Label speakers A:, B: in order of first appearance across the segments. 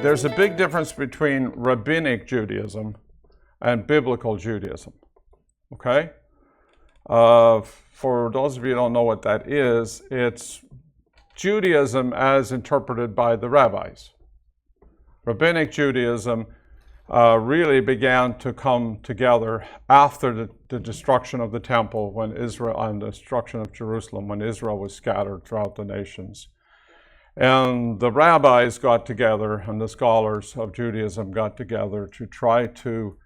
A: there's a big difference between rabbinic Judaism and biblical Judaism. Okay? For those of you who don't know what that is, it's Judaism as interpreted by the rabbis. Rabbinic Judaism really began to come together after the destruction of the temple when Israel, and the destruction of Jerusalem, when Israel was scattered throughout the nations. And the rabbis got together, and the scholars of Judaism got together to try to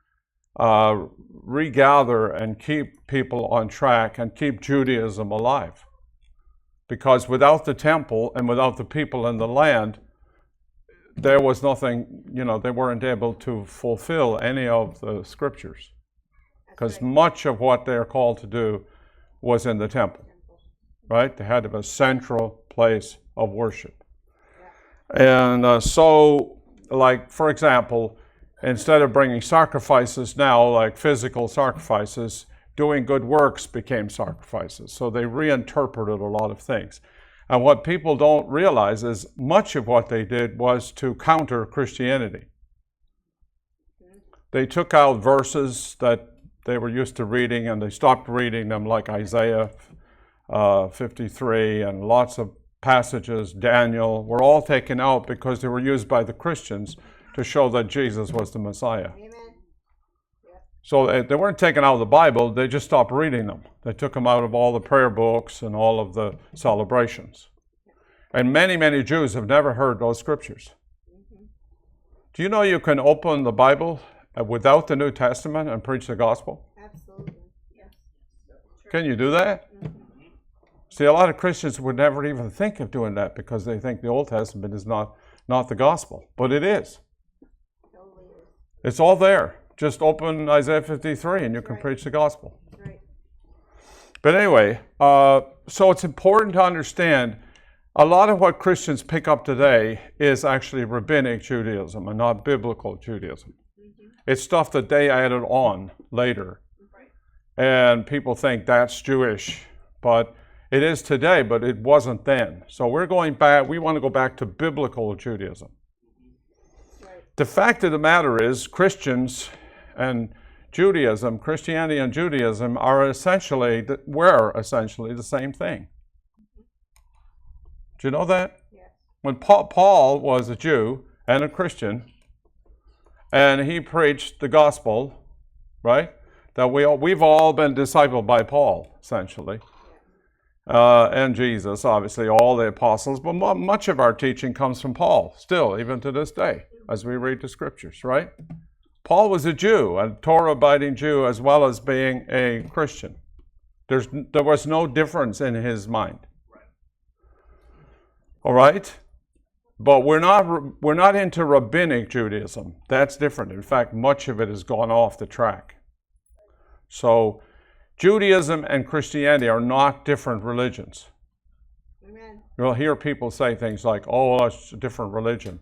A: regather and keep people on track and keep Judaism alive. Because without the temple and without the people in the land, there was nothing, they weren't able to fulfill any of the scriptures. Because much of what they're called to do was in the temple, right? They had to have a central place of worship. And so, like, for example, instead of bringing sacrifices now, like physical sacrifices, doing good works became sacrifices. So they reinterpreted a lot of things. And what people don't realize is much of what they did was to counter Christianity. They took out verses that they were used to reading and they stopped reading them, like Isaiah 53 and lots of passages, Daniel, were all taken out because they were used by the Christians to show that Jesus was the Messiah. Amen. So they weren't taken out of the Bible, they just stopped reading them. They took them out of all the prayer books and all of the celebrations. And many, many Jews have never heard those scriptures. Do you know you can open the Bible without the New Testament and preach the gospel? Absolutely. Yes. Can you do that? See, a lot of Christians would never even think of doing that because they think the Old Testament is not the gospel. But it is. It's all there. Just open Isaiah 53 and you can preach the gospel. Right. But anyway, so it's important to understand a lot of what Christians pick up today is actually rabbinic Judaism and not biblical Judaism. It's stuff that they added on later. Right. And people think that's Jewish, but it is today, but it wasn't then. So we're going back, we want to go back to biblical Judaism. Right. The fact of the matter is Christians and Judaism, Christianity and Judaism were essentially the same thing. Do you know that? Yes. When Paul was a Jew and a Christian, and he preached the gospel, right? That we've all been discipled by Paul, essentially. And Jesus, obviously, all the apostles, but much of our teaching comes from Paul, still, even to this day, as we read the scriptures, right? Paul was a Jew, a Torah-abiding Jew, as well as being a Christian. There was no difference in his mind. All right? But we're not into rabbinic Judaism. That's different. In fact, much of it has gone off the track. So Judaism and Christianity are not different religions. Amen. You'll hear people say things like, oh, that's a different religion.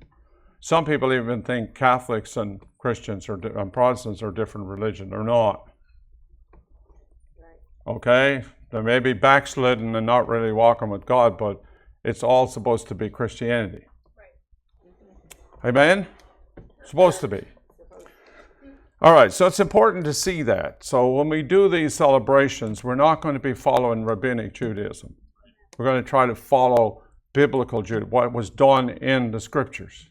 A: Some people even think Catholics and Christians and Protestants are different religion. They're not. Okay? They may be backslidden and not really walking with God, but it's all supposed to be Christianity. Amen? Supposed to be. All right, so it's important to see that. So when we do these celebrations, we're not going to be following rabbinic Judaism. We're going to try to follow biblical Judaism, what was done in the scriptures.